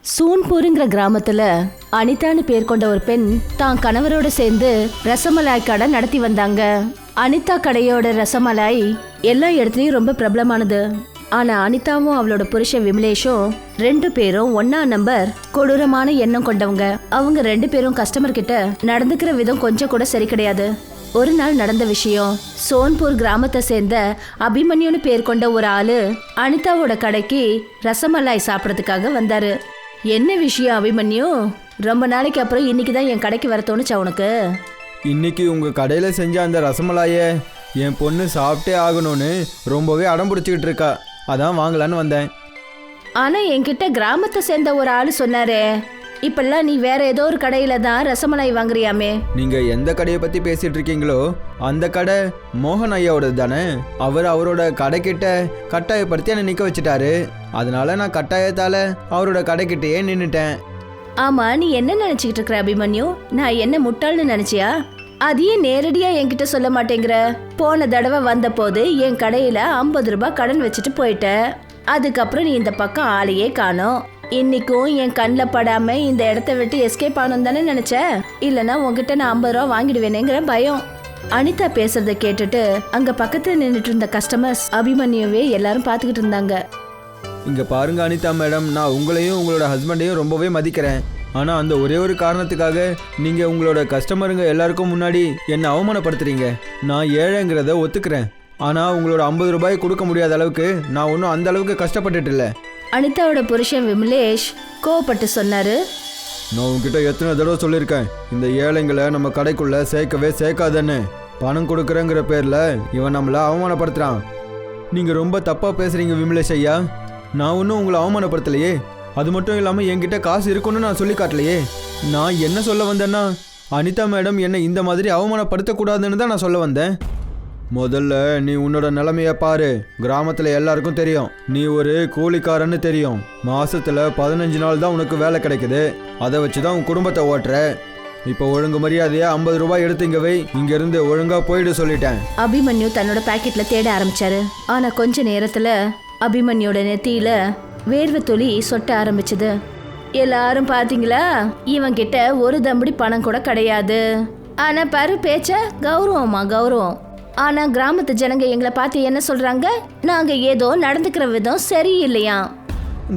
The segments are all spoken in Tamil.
சூன்பூருங்கிற கிராமத்துல அனிதான்னு பேர் கொண்ட ஒரு பெண் தான் கணவரோட சேர்ந்து ரசமலாய் கடை நடத்தி வந்தாங்க. அனிதா கடையோட ரசமலாய் எல்லா இடத்துலயும் ரொம்ப பிரபலமானது. ஆனா அனிதாவும் அவளோட புருஷன் விமலேஷும் ரெண்டு பேரும் ஒன்னா நம்பர் கொடூரமான எண்ணம் கொண்டவங்க. அவங்க ரெண்டு பேரும் கஸ்டமர் கிட்ட நடந்துக்கிற விதம் கொஞ்சம் கூட சரி கிடையாது. ஒரு நாள் நடந்த விஷயம், சோன்பூர் கிராமத்தை சேர்ந்த அபிமன்யுன்னு பேர் கொண்ட ஒரு ஆளு அனிதாவோட கடைக்கு ரசமலாய் சாப்பிடறதுக்காக வந்தாரு. என்ன விஷயம் அபிமன்யு? ரொம்ப நாளைக்கு அப்புறம் இன்னைக்குதான் என் கடைக்கு வர தோணுச்சா உனக்கு? இன்னைக்கு உங்கள் கடையில் செஞ்ச அந்த ரசமலாயை என் பொண்ணு சாப்பிட்டே ஆகணும்னு ரொம்பவே அடம் பிடிச்சிக்கிட்டு இருக்கா, அதான் வாங்கலான்னு வந்தேன். ஆனா என்கிட்ட கிராமத்தை சேர்ந்த ஒரு ஆளு சொன்னாரே, இப்பெல்லாம் நீ வேற ஏதோ ஒரு கடையில தான் ரசமலாய் வாங்குறியாமே. நீங்கள் எந்த கடையை பற்றி பேசிகிட்டு இருக்கீங்களோ அந்த கடை மோகன் ஐயாவோடது தானே. அவரோட கடைக்கிட்ட கட்டாயப்படுத்தி என்னை நிற்க வச்சுட்டாரு. அதனால நான் கட்டாயத்தால் அவரோட கடைக்கிட்டேயே நின்றுட்டேன். ஆமா, நீ என்ன நினைச்சுக்கிட்டு இருக்கிற அபிமன்யு? நான் என்ன முட்டாள்னு நினைச்சியா? அதையே நேரடியா என்கிட்ட சொல்ல மாட்டேங்கிற. போன தடவை வந்த போது என் கடையில 50 ரூபாய் கடன் வச்சுட்டு போயிட்ட. அதுக்கப்புறம் நீ இந்த பக்கம் ஆளையே காணோம். இன்னைக்கும் என் கண்ணில் படாம இந்த இடத்த விட்டு எஸ்கேப் ஆகணும் தானே நினைச்ச? இல்லைன்னா உங்ககிட்ட நான் 50 ரூபா வாங்கிடுவேனேங்கிற பயம். அனிதா பேசுறத கேட்டுட்டு அங்க பக்கத்துல நின்றுட்டு இருந்த கஸ்டமர்ஸ் அபிமன்யுவே எல்லாரும் பார்த்துக்கிட்டு இருந்தாங்க. இங்கே பாருங்க அனிதா மேடம், நான் உங்களையும் உங்களோட ஹஸ்பண்டையும் ரொம்பவே மதிக்கிறேன். ஆனால் அந்த ஒரே ஒரு காரணத்துக்காக நீங்கள் உங்களோட கஸ்டமருங்க எல்லாருக்கும் முன்னாடி என்னை அவமானப்படுத்துறீங்க. நான் ஏழைங்கிறத ஒத்துக்கிறேன், ஆனால் உங்களோட 50 ரூபாய் கொடுக்க முடியாத அளவுக்கு நான் ஒன்றும் அந்த அளவுக்கு கஷ்டப்பட்டுட்டு இல்லை. அனிதாவோட புருஷன் விமலேஷ் கோவப்பட்டு சொன்னாரு, நான் உங்ககிட்ட எத்தனை தடவை சொல்லியிருக்கேன், இந்த ஏழைங்களை நம்ம கடைக்குள்ளே சேர்க்கவே சேர்க்காதன்னு. பணம் கொடுக்குறேங்கிற பேரில் இவன் நம்மளை அவமானப்படுத்துகிறான். நீங்கள் ரொம்ப தப்பாக பேசுகிறீங்க விமலேஷ் ஐயா. நான் ஒன்றும் உங்களை அவமானப்படுத்தலையே. அது மட்டும் இல்லாமல் என்கிட்ட காசு இருக்குன்னு நான் சொல்லி காட்டலையே. நான் என்ன சொல்ல வந்தேன்னா, அனிதா மேடம் என்னை இந்த மாதிரி அவமானப்படுத்தக்கூடாதுன்னு தான் நான் சொல்ல வந்தேன். முதல்ல நீ உன்னோட நிலைமையை பாரு. கிராமத்தில் எல்லாருக்கும் தெரியும் நீ ஒரு கூலிக்காரன்னு தெரியும். மாசத்துல 15 நாள் தான் உனக்கு வேலை கிடைக்குது. அதை வச்சு தான் உன் குடும்பத்தை ஓட்டுற. இப்போ ஒழுங்கு மரியாதையா 50 ரூபாய் எடுத்து இங்க வை. இங்க இருந்து ஒழுங்கா போயிடு சொல்லிட்டேன். அபிமன்யு தன்னோட பாக்கெட்ல தேட ஆரம்பிச்சாரு. ஆனா கொஞ்ச நேரத்துல அபிமன்யோட நெத்தியில வேர்வை துளி சொட்ட ஆரம்பிச்சது. எல்லாரும் பாத்தீங்களா, இவன் கிட்ட ஒரு தம்படி பணம் கூட கிடையாது. ஆனா பாரு பேச்ச, கௌரவமா கௌரவம். ஆனா கிராமத்து ஜனங்க எங்களை பார்த்து என்ன சொல்றாங்க? நாங்க ஏதோ நடந்துக்கிற விதம் சரியில்லையா.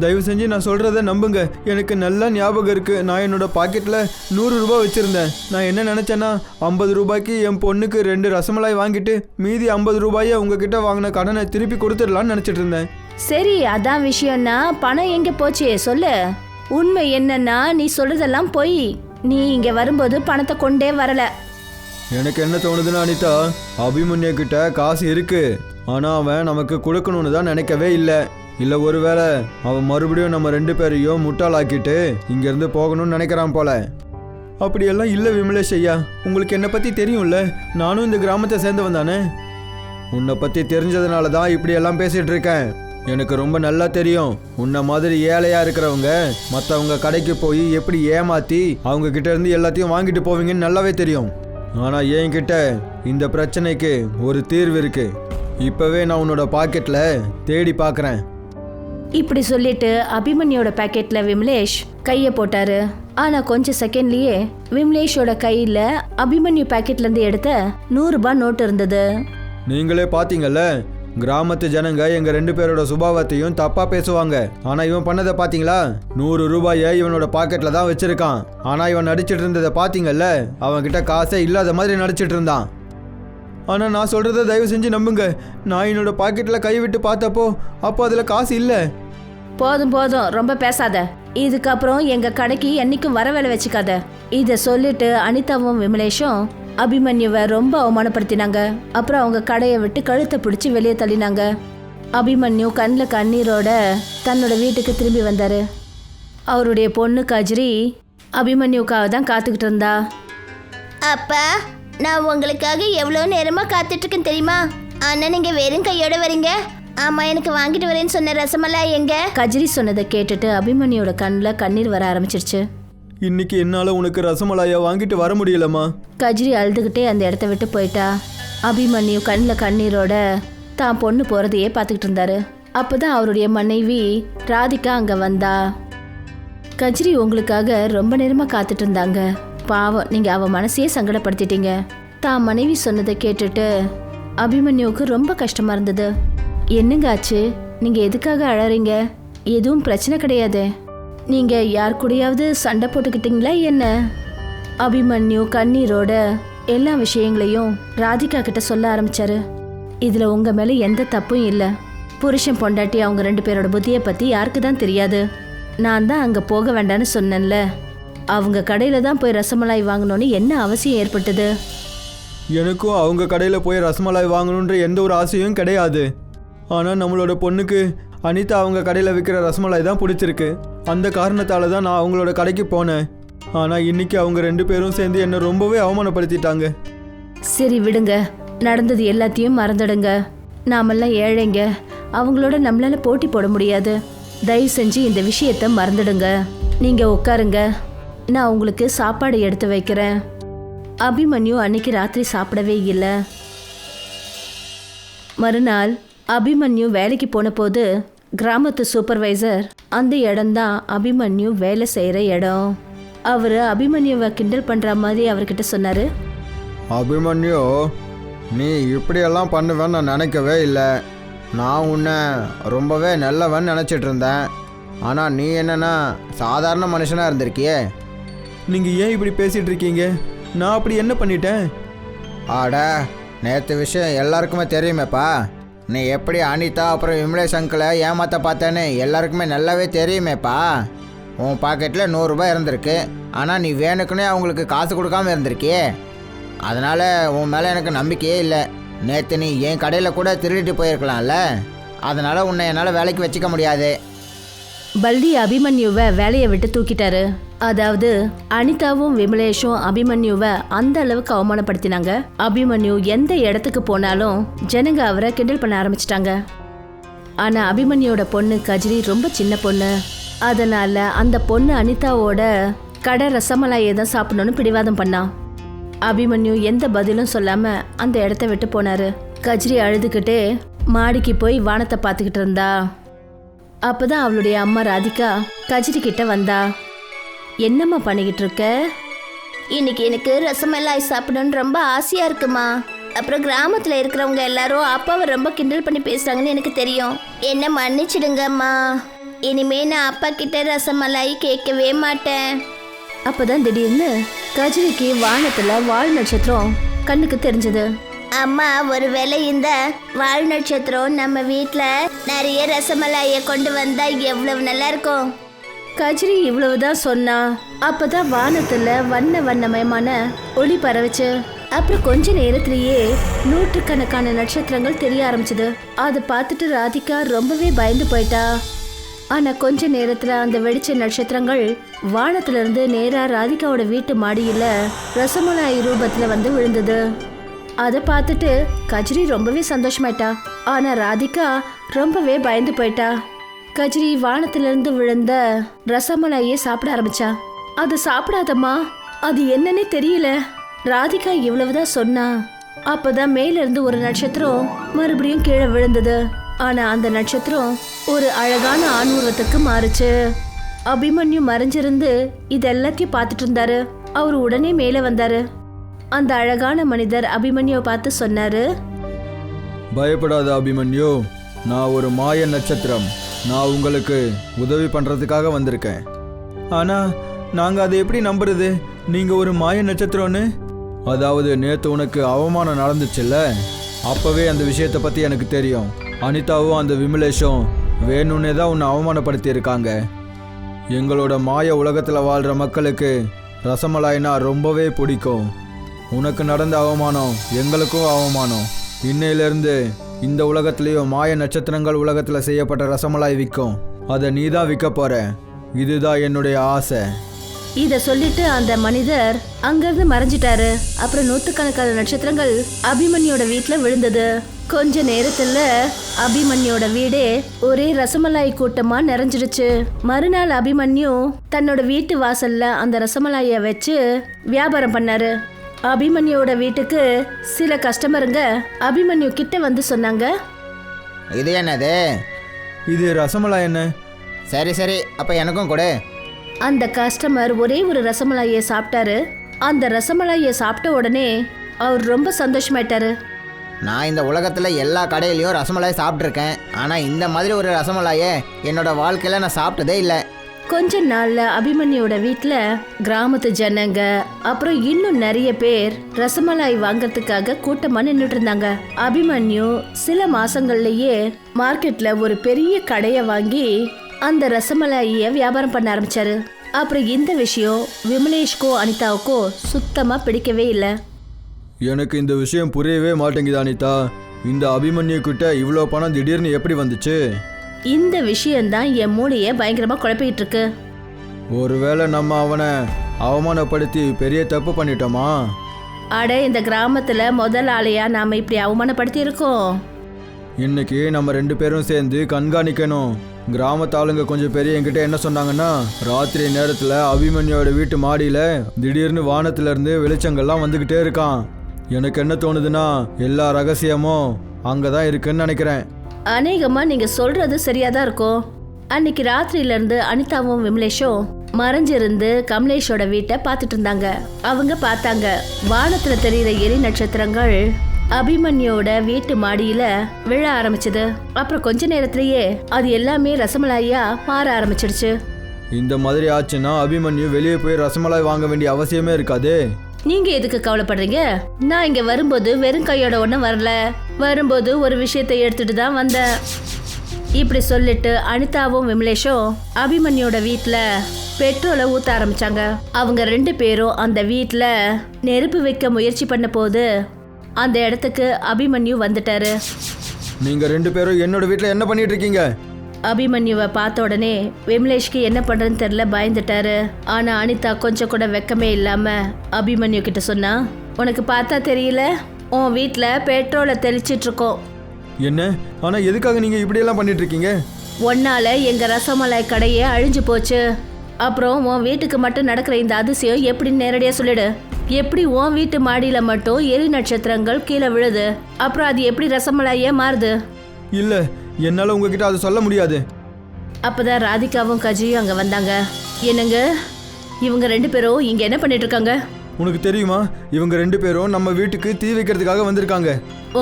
தயவு செஞ்சு நான் சொல்றத நம்புங்க. எனக்கு நல்லா ஞாபகம் இருக்கு. நான் என்னோட பாக்கெட்ல 100 ரூபாய் வச்சிருந்தேன். நான் என்ன நினைச்சேன்னா, 50 ரூபாய்க்கு என் பொண்ணுக்கு 2 ரசமலாய் வாங்கிட்டு மீதி 50 ரூபாயை உங்ககிட்ட வாங்கின கடனை திருப்பி கொடுத்துடலான்னு நினைச்சிட்டு இருந்தேன். சரி, அதான் விஷயம்னா பணம் எங்க போச்சு சொல்லு. உண்மை என்னன்னா நீ சொல்றதெல்லாம் போய். நீ இங்க வரும்போது பணத்தை கொண்டே வரல. எனக்கு என்ன தோணுதுன்னா அனிதா, அபிமன்யு கிட்ட காசு இருக்கு, ஆனா அவன் நமக்கு கொடுக்கணும்னு தான் நினைக்கவே இல்லை. இல்லை ஒருவேளை அவன் மறுபடியும் நம்ம 2 பேரையும் முட்டாளாக்கிட்டு இங்கேருந்து போகணும்னு நினைக்கிறான் போல. அப்படியெல்லாம் இல்லை விமலேஷ் ஐயா. உங்களுக்கு என்னை பற்றி தெரியும்ல, நானும் இந்த கிராமத்தை சேர்ந்தவன் தானே. உன்னை பற்றி தெரிஞ்சதுனால தான் இப்படியெல்லாம் பேசிகிட்டு இருக்கேன். எனக்கு ரொம்ப நல்லா தெரியும், உன்னை மாதிரி ஏழையாக இருக்கிறவங்க மற்றவங்க கடைக்கு போய் எப்படி ஏமாற்றி அவங்க கிட்ட இருந்து எல்லாத்தையும் வாங்கிட்டு போவீங்கன்னு நல்லாவே தெரியும். ஆனால் என்கிட்ட இந்த பிரச்சனைக்கு ஒரு தீர்வு இருக்கு. இப்போவே நான் உன்னோட பாக்கெட்டில் தேடி பார்க்குறேன். இப்படி சொல்லிட்டு அபிமன்யோட பாக்கெட்ல விமலேஷ் கைய போட்டாரு. ஆனா கொஞ்ச செகண்ட்லயே விமலேஷோட கையில அபிமன்யு பாக்கெட்ல இருந்து எடுத்த 100 ரூபாய் நோட்டு இருந்தது. நீங்களே பாத்தீங்கல்ல, கிராமத்து ஜனங்க எங்க 2 பேரோட சுபாவத்தையும் தப்பா பேசுவாங்க. ஆனா இவன் பண்ணதை பாத்தீங்களா? 100 ரூபாயை இவனோட பாக்கெட்ல தான் வச்சிருக்கான். ஆனா இவன் நடிச்சிட்டு இருந்ததை பாத்தீங்கல்ல, அவன் கிட்ட காசே இல்லாத மாதிரி நடிச்சிட்டு இருந்தான். ஆனா நான் சொல்றத தயவு செஞ்சு நம்புங்க. நான் என்னோட பாக்கெட்ல கை விட்டு பார்த்தப்போ அப்போ அதுல காசு இல்லை. போதும் போதும், ரொம்ப பேசாத. இதுக்கப்புறம் எங்க கடைக்கு என்னைக்கும் வர வேலை வச்சுக்காத. இத சொல்லிட்டு அனிதாவும் விமலேஷும் அபிமன்யுவை ரொம்ப அவமானப்படுத்தினாங்க. அப்புறம் அவங்க கடையை விட்டு கழுத்தை பிடிச்சி வெளியே தள்ளினாங்க. அபிமன்யு கண்ணில் கண்ணீரோட தன்னோட வீட்டுக்கு திரும்பி வந்தாரு. அவருடைய பொண்ணு கஜ்ரி அபிமன்யுக்காக தான் காத்துக்கிட்டு இருந்தா. அப்பா, நான் உங்களுக்காக எவ்வளோ நேரமாக காத்துட்டு இருக்கேன் தெரியுமா? ஆனால் நீங்கள் வெறும் கையோட வரீங்க. ஆமாம், எனக்கு வாங்கிட்டு வரேன்னு சொன்ன ரசமலாய் எங்க? கஜ்ரி சொன்னதை கேட்டுட்டு அபிமன்யோட கண்ணில் கண்ணீர் வர ஆரம்பிச்சிருச்சு. இன்னைக்கு என்னால உனக்கு ரசமலாயா வாங்கிட்டு வர முடியலம்மா. கஜ்ரி அழுதுகிட்டே அந்த இடத்த விட்டு போயிட்டா. அபிமன்யு கண்ணில் கண்ணீரோட தான் பொண்ணு போறதையே பார்த்துக்கிட்டு இருந்தாரு. அப்பதான் அவருடைய மனைவி ராதிகா அங்க வந்தா. கஜ்ரி உங்களுக்காக ரொம்ப நேரமா காத்துட்டு இருந்தாங்க. பாவம், நீங்க அவ மனசையே சங்கடப்படுத்திட்டீங்க. தான் மனைவி சொன்னதை கேட்டுட்டு அபிமன்யுவுக்கு ரொம்ப கஷ்டமா இருந்தது. என்னங்க ஆச்சு? நீங்க எதுக்காக அழறீங்க? எதுவும் பிரச்சனை கிடையாது. நீங்க யார் கூடயாவது சண்டை போட்டுக்கிட்டீங்களா என்ன? அபிமன்யு கண்ணீரோட எல்லா விஷயங்களையும் ராதிகா கிட்ட சொல்ல ஆரம்பிச்சாரு. இதுல உங்க மேல எந்த தப்பும் இல்ல. புருஷன் பொண்டாட்டி அவங்க 2 பேரோட புத்தியை பத்தி யாருக்கு தான் தெரியாது. நான் தான் அங்க போக வேண்டான்னு சொன்னேன்ல. அவங்க கடையில தான் போய் ரசமலாய் வாங்கணும்னு என்ன அவசியம் ஏற்பட்டது? எனக்கும் அவங்க கடையில் போய் ரசமலாய் வாங்கணுன்ற எந்த ஒரு ஆசையும் கிடையாது. ஆனால் நம்மளோட பொண்ணுக்கு அனிதா அவங்க கடையில் விற்கிற ரசமலாய் தான் பிடிச்சிருக்கு. அந்த காரணத்தால் தான் நான் அவங்களோட கடைக்கு போனேன். ஆனால் இன்னைக்கு அவங்க 2 பேரும் சேர்ந்து என்னை ரொம்பவே அவமானப்படுத்திட்டாங்க. சரி விடுங்க, நடந்தது எல்லாத்தையும் மறந்துடுங்க. நாமெல்லாம் ஏழைங்க, அவங்களோட நம்மளால போட்டி போட முடியாது. தயவு செஞ்சு இந்த விஷயத்த மறந்துடுங்க. நீங்க உட்காருங்க, நான் உங்களுக்கு சாப்பாடு எடுத்து வைக்கிறேன். அபிமன்யு அன்னைக்கு ராத்திரி சாப்பிடவே இல்லை. மறுநாள் அபிமன்யு வேலைக்கு போன போது கிராமத்து சூப்பர்வைசர் அந்த இடம்தான் அபிமன்யு வேலை செய்கிற இடம். அவர் அபிமன்யுவை கிண்டல் பண்ணுற மாதிரி அவர்கிட்ட சொன்னார். அபிமன்யு, நீ இப்படியெல்லாம் பண்ணுவேன்னு நான் நினைக்கவே இல்லை. நான் உன்னை ரொம்பவே நல்லவன் நினச்சிட்டு இருந்தேன். ஆனால் நீ என்னன்னா சாதாரண மனுஷனாக இருந்திருக்கியே. நீங்கள் ஏன் இப்படி பேசிகிட்டு இருக்கீங்க? நான் அப்படி என்ன பண்ணிட்டேன்? ஆட, நேற்று விஷயம் எல்லாருக்குமே தெரியுமேப்பா. நீ எப்படி அனிதா அப்புறம் விமலேஷ் அங்கிளை ஏமாற்ற பார்த்தேன்னு எல்லாருக்குமே நல்லாவே தெரியுமேப்பா. உன் பாக்கெட்டில் 100 ரூபாய் இருந்திருக்கு. ஆனால் நீ வேணுக்குன்னே அவங்களுக்கு காசு கொடுக்காம இருந்திருக்கியே. அதனால் உன் மேலே எனக்கு நம்பிக்கையே இல்லை. நேற்று நீ என் கடையில் கூட திருடிட்டு போயிருக்கலாம்ல. அதனால் உன்னை என்னால் வேலைக்கு வச்சுக்க முடியாது. பல்டி அபிமன்யுவை வேலையை விட்டு தூக்கிட்டாரு. அதாவது அனிதாவும் விமலேஷும் அபிமன்யுவை அந்த அளவுக்கு அவமானப்படுத்தினாங்க. அபிமன்யு எந்த இடத்துக்கு போனாலும் ஜனங்க அவரை கிண்டல் பண்ண ஆரம்பிச்சிட்டாங்க. ஆனா அபிமன்யோட பொண்ணு கஜ்ரி ரொம்ப சின்ன பொண்ணு. அதனால அந்த பொண்ணு அனிதாவோட கடை ரசமலாயை தான் சாப்பிடணும்னு பிடிவாதம் பண்ணான். அபிமன்யு எந்த பதிலும் சொல்லாம அந்த இடத்த விட்டு போனாரு. கஜ்ரி அழுதுகிட்டே மாடிக்கு போய் வானத்தை பார்த்துக்கிட்டு இருந்தா. அப்பதான் அவளுடைய அம்மா ராதிகா கஜ்ரி கிட்ட வந்தா. என்னம்மா பண்ணிக்கிட்டு இருக்க? இன்னைக்கு எனக்கு ரசமலாய் சாப்பிடணும்னு ரொம்ப ஆசையா இருக்குமா. அப்புறம் கிராமத்துல இருக்கிறவங்க எல்லாரும் அப்பாவை ரொம்ப கிண்டல் பண்ணி பேசுறாங்கன்னு எனக்கு தெரியும். என்ன மன்னிச்சிடுங்கம்மா. இனிமே நான் அப்பா கிட்ட ரசமலாய் கேட்கவே மாட்டேன். அப்பதான் திடீர்னு கஜ்ரிக்கு வானத்துல வால் நட்சத்திரம் கண்ணுக்கு தெரிஞ்சது. அம்மா, ஒருவேளை இந்த வால் நட்சத்திரம் நம்ம வீட்டில் நிறைய ரசமலாயை கொண்டு வந்தா எவ்வளவு நல்லா இருக்கும். கஜ்ரி இவ்வளவுதான் சொன்னா. அப்பதான் வானத்துல வண்ண வண்ணமயமான ஒளி பரவுச்சு. அப்புறம் கொஞ்ச நேரத்திலேயே 100கணக்கான நட்சத்திரங்கள் தெரிய ஆரம்பிச்சது. அதை பார்த்துட்டு ராதிகா ரொம்பவே பயந்து போயிட்டா. ஆனா கொஞ்ச நேரத்துல அந்த வெடிச்ச நட்சத்திரங்கள் வானத்துல இருந்து நேரா ராதிகாவோட வீட்டு மாடியில ரசமலாய் ரூபத்துல வந்து விழுந்தது. அதை பார்த்துட்டு கஜ்ரி ரொம்பவே சந்தோஷமாயிட்டா. ஆனா ராதிகா ரொம்பவே பயந்து போயிட்டா. கஜ்ரி வானத்திலிருந்து விழுந்த ரசமலாயை சாப்பிட ஆரம்பிச்சா. அது சாப்பிடாதம்மா, அது என்னன்னே தெரியல. ராதிகா இவ்வளவுதான் சொன்னா. அப்பதான் மேல இருந்து ஒரு நட்சத்திரம் மறுபடியும் கீழே விழுந்தது. ஆனா அந்த நட்சத்திரம் ஒரு அழகான ஆண் உருவத்துக்கு மாறுச்சு. அபிமன்யு மறைஞ்சிருந்து இது எல்லாத்தையும் பார்த்துட்டு இருந்தாரு. அவர் உடனே மேலே வந்தாரு. அந்த அழகான மனிதர் அபிமன்யுவை பார்த்து சொன்னாரு. பயப்படாத அபிமன்யு, நான் ஒரு மாய நட்சத்திரம். நான் உங்களுக்கு உதவி பண்ணுறதுக்காக வந்திருக்கேன். ஆனால் நாங்கள் அதை எப்படி நம்புறது, நீங்கள் ஒரு மாய நட்சத்திரம்னு? அதாவது நேற்று உனக்கு அவமானம் நடந்துச்சுல்ல, அப்போவே அந்த விஷயத்தை பற்றி எனக்கு தெரியும். அனிதாவும் அந்த விமலேஷும் வேணும்னே தான் உன்னை அவமானப்படுத்தி இருக்காங்க. எங்களோட மாய உலகத்தில் வாழ்கிற மக்களுக்கு ரசமலாய்னா ரொம்பவே பிடிக்கும். உனக்கு நடந்த அவமானம் எங்களுக்கும் அவமானம். இன்னையிலேருந்து இந்த உலகத்திலேயும் மாய நட்சத்திரங்கள் உலகத்தில் செய்யப்பட்ட ரசமலாய் விற்கும். அதை நீ தான் விற்க போற. இதுதான் என்னுடைய ஆசை. இத சொல்லிட்டு அந்த மனிதர் அங்கிருந்து மறைஞ்சிட்டாரு. அப்புறம் 100கணக்கான நட்சத்திரங்கள் அபிமன்யோட வீட்டுல விழுந்தது. கொஞ்ச நேரத்துல அபிமன்யோட வீடே ஒரே ரசமலாய் கூட்டமா நிறைஞ்சிடுச்சு. மறுநாள் அபிமன்யு தன்னோட வீட்டு வாசல்ல அந்த ரசமலாய வச்சு வியாபாரம் பண்ணாரு. அபிமன்யோட வீட்டுக்கு சில கஸ்டமருங்க அபிமன்யு கிட்ட வந்து சொன்னாங்க. இது என்னது? இது ரசமலாய் என்ன? சரி சரி, அப்போ எனக்கும் கொடு. அந்த கஸ்டமர் ஒரே ஒரு ரசமலாயை சாப்பிட்டாரு. அந்த ரசமலாயை சாப்பிட்ட உடனே அவர் ரொம்ப சந்தோஷமாயிட்டாரு. நான் இந்த உலகத்தில் எல்லா கடையிலையும் ரசமலாய் சாப்பிட்ருக்கேன், ஆனால் இந்த மாதிரி ஒரு ரசமலாயை என்னோட வாழ்க்கையில் நான் சாப்பிட்டதே இல்லை. கொஞ்ச நாள்ல அபிமன்யோட வீட்ல கிராமத்து ஜனங்க அப்புறம் இன்னும் நிறைய பேர் ரசமலாய் வாங்கறதுக்காக கூட்டமா நின்னுட்டு இருந்தாங்க. அபிமன்யு சில மாசங்கள்லயே மார்க்கெட்ல ஒரு பெரிய கடைய வாங்கி அந்த ரசமலாய வியாபாரம் பண்ண ஆரம்பிச்சாரு. அப்புறம் இந்த விஷயம் விமலேஷ்கோ அனிதாவுக்கோ சுத்தமா பிடிக்கவே இல்லை. எனக்கு இந்த விஷயம் புரியவே மாட்டேங்குது அனிதா. இந்த அபிமன்யு கிட்ட இவ்வளோ பணம் திடீர்னு எப்படி வந்துச்சு? இந்த விஷயம்தான் என் மூளைய பயங்கரமா குழப்பிட்டு இருக்கு. ஒருவேளை நம்ம அவனை அவமானப்படுத்தி பெரிய தப்பு பண்ணிட்டோமா? அட, இந்த கிராமத்துல முதல் ஆளையா நாம இப்படி அவமானப்படுத்தி இருக்கோம். இன்னைக்கு நம்ம 2 பேரும் சேர்ந்து கண்காணிக்கணும். கிராமத்து ஆளுங்க கொஞ்சம் பெரிய என்கிட்ட என்ன சொன்னாங்கன்னா, ராத்திரி நேரத்தில் அபிமன்யோட வீட்டு மாடியில் திடீர்னு வானத்திலேருந்து வெளிச்சங்கள்லாம் வந்துக்கிட்டே இருக்கான். எனக்கு என்ன தோணுதுன்னா, எல்லா ரகசியமும் அங்கே தான் இருக்குன்னு நினைக்கிறேன். அநேகமா நீங்க சொல்றது சரியாதான் இருக்கும். அன்னைக்கு ராத்திரியில இருந்து அனிதாவும் விமலேஷும் மறைஞ்சிருந்து கமலேஷோட வீட்டை பார்த்துட்டு இருந்தாங்க. அவங்க பார்த்தாங்க, வானத்துல தெரியுற எரி நட்சத்திரங்கள் அபிமன்யோட வீட்டு மாடியில விழ ஆரம்பிச்சது. அப்புறம் கொஞ்ச நேரத்திலேயே அது எல்லாமே ரசமலாயா மாற ஆரம்பிச்சிடுச்சு. இந்த மாதிரி ஆச்சுன்னா அபிமன்யு வெளியே போய் ரசமலாய் வாங்க வேண்டிய அவசியமே இருக்காதே. நீங்க எதுக்கு கவலைப்படுறீங்க? நான் இங்க வரும்போது வெறும் கையோட ஒன்றும் வரல. வரும்போது ஒரு விஷயத்தை எடுத்துட்டு தான் வந்தேன். இப்படி சொல்லிட்டு அனிதாவும் விமலேஷும் அபிமன்யோட வீட்டுல பெட்ரோலை ஊத்த ஆரம்பிச்சாங்க. அவங்க 2 பேரும் அந்த வீட்டுல நெருப்பு வைக்க முயற்சி பண்ண போது அந்த இடத்துக்கு அபிமன்யு வந்துட்டாரு. நீங்க 2 பேரும் என்னோட வீட்டில் என்ன பண்ணிட்டு இருக்கீங்க? அபிமன்யுவை பார்த்த உடனே விமலேஷ்க்கு என்ன பண்றதுன்னு தெரியல, பயந்துட்டாரு. ஆனா அனிதா கொஞ்சம் கூட வெக்கமே இல்லாம அபிமன்யு கிட்ட சொன்னா, உனக்கு பார்த்தா தெரியல, உன் வீட்டுல பெட்ரோலை தெளிச்சிட்டு இருக்கோம். என்ன? ஆனா எதுக்காக நீங்க இப்படியெல்லாம் பண்ணிட்டு இருக்கீங்க? ஒன்னால எங்க ரசமலாய் கடையே அழிஞ்சு போச்சு. அப்புறம் உன் வீட்டுக்கு மட்டும் நடக்கிற இந்த அதிசயம் எப்படின்னு நேரடியா சொல்லிடு. எப்படி உன் வீட்டு மாடியில மட்டும் எரி நட்சத்திரங்கள் கீழே விழுது, அப்புறம் அது எப்படி ரசமலாயே மாறுது? இல்ல, என்னால உங்ககிட்ட அதை சொல்ல முடியாது. அப்பதான் ராதிகாவும் கஜியும் அங்க வந்தாங்க. என்னங்க, இவங்க 2 பேரும் இங்க என்ன பண்ணிட்டு இருக்காங்க? உனக்கு தெரியுமா, இவங்க 2 பேரும் நம்ம வீட்டுக்கு தீ வைக்கிறதுக்காக வந்திருக்காங்க.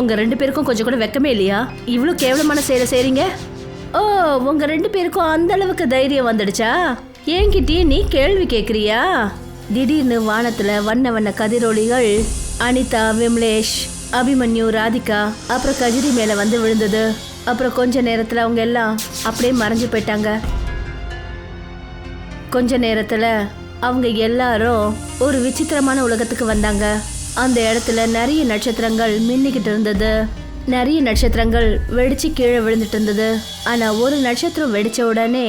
உங்க 2 பேருக்கும் கொஞ்சம் கூட வெக்கமே இல்லையா? இவ்வளவு கேவலமான செயலை செய்றீங்க. ஓ, உங்க 2 பேருக்கும் அந்த அளவுக்கு தைரியம் வந்துடுச்சா? என்கிட்டயே நீ கேள்வி கேக்குறியா? திடீர்னு வானத்துல வண்ண வண்ண கதிரொளிகள் அனிதா, விமலேஷ், அபிமன்யு, ராதிகா அப்புறம் கஜிரி மேல வந்து விழுந்தது. அப்புறம் கொஞ்ச நேரத்துல அவங்க எல்லாம் அப்படியே மறைஞ்சு போயிட்டாங்க. கொஞ்ச நேரத்துல அவங்க எல்லாரும் ஒரு விசித்திரமான உலகத்துக்கு வந்தாங்க. அந்த இடத்துல நிறைய நட்சத்திரங்கள் மின்னிக்கிட்டு இருந்தது. நிறைய நட்சத்திரங்கள் வெடிச்சு கீழே விழுந்துட்டு இருந்தது. ஆனா ஒரு நட்சத்திரம் வெடிச்ச உடனே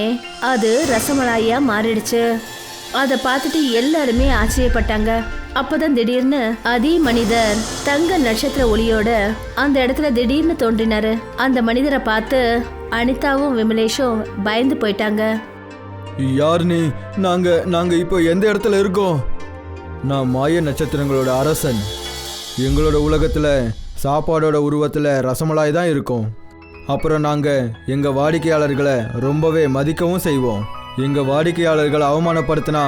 அது ரசமலாயா மாறிடுச்சு. அதை பார்த்துட்டு எல்லாருமே ஆச்சரியப்பட்டாங்க. அப்பதான் திடீர்னு அதே மனிதர் தங்க நட்சத்திர ஒளியோட அந்த இடத்துல திடீர்னு தோன்றினாரு. அந்த மனிதரை பார்த்து அனிதாவும் விமலேஷும் பயந்து போயிட்டாங்க. யார் நீ? நாங்க இப்போ எந்த இடத்துல இருக்கோம்? நான் மாய நட்சத்திரங்களோட அரசன். எங்களோட உலகத்துல சாப்பாடோட உருவத்துல ரசமலாய் தான் இருக்கும். அப்புறம் நாங்க எங்க வாடிக்கையாளர்களை ரொம்பவே மதிக்கவும் செய்வோம். எங்க வாடிக்கையாளர்களை அவமானப்படுத்தினா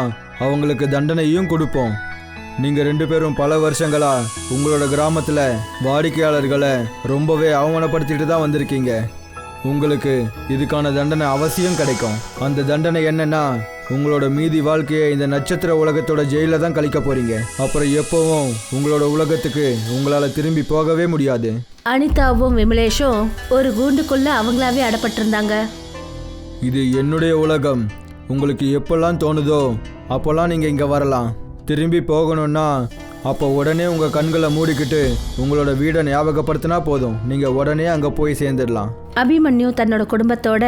அவங்களுக்கு தண்டனையும் கொடுப்போம். நீங்க 2 பேரும் பல வருஷங்களா உங்களோட கிராமத்துல வாடிக்கையாளர்களை ரொம்பவே அவமானப்படுத்திட்டு தான் வந்திருக்கீங்க. உங்களுக்கு இதுக்கான தண்டனை அவசியம் கிடைக்கும். அந்த தண்டனை என்னன்னா, உங்களோட மீதி வாழ்க்கையை இந்த நட்சத்திர உலகத்தோட ஜெயில தான் கழிக்க போறீங்க. அப்புறம் எப்பவும் உங்களோட உலகத்துக்கு உங்களால திரும்பி போகவே முடியாது. அனிதாவும் விமலேஷும் ஒரு கூண்டுக்குள்ள அவங்களாவே அடப்பட்டிருந்தாங்க. இது என்னுடைய உலகம். உங்களுக்கு எப்பெல்லாம் தோணுதோ அப்போல்லாம் நீங்க இங்க வரலாம். திரும்பி போகணும்னா அப்போ உடனே உங்க கண்களை மூடிக்கிட்டு உங்களோட வீடை ஞாபகப்படுத்தினா போதும். நீங்க உடனே அங்க போய் சேர்ந்துடலாம். அபிமன்யு தன்னோட குடும்பத்தோட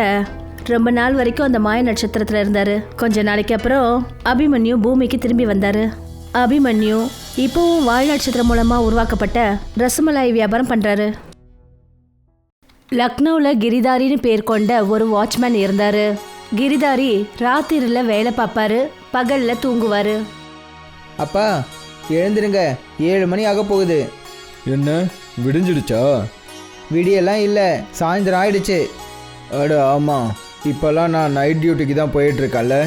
ரொம்ப நாள் வரைக்கும் அந்த மாய நட்சத்திரத்துல இருந்தாரு. கொஞ்ச நாளைக்கு அப்புறம் அபிமன்யு பூமிக்கு திரும்பி வந்தாரு. அபிமன்யு இப்போவும் வால் நட்சத்திரம் மூலமா உருவாக்கப்பட்ட ரசமலாய் வியாபாரம் பண்றாரு. லக்னோல கிரிதாரின்னு பேர் கொண்ட ஒரு வாட்ச்மேன் இருந்தாரு. கிரிதாரி ராத்திரில வேலை பார்ப்பாரு, பகல்ல தூங்குவாரு. அப்பா எழுந்திருங்க, 7 மணி ஆக போகுது. என்ன, விடிஞ்சிடுச்சா? விடியெல்லாம் இல்லை, சாயந்தரம் ஆயிடுச்சு. அட ஆமாம், இப்போல்லாம் நான் நைட் டியூட்டிக்கு தான் போயிட்டுருக்கேன்ல.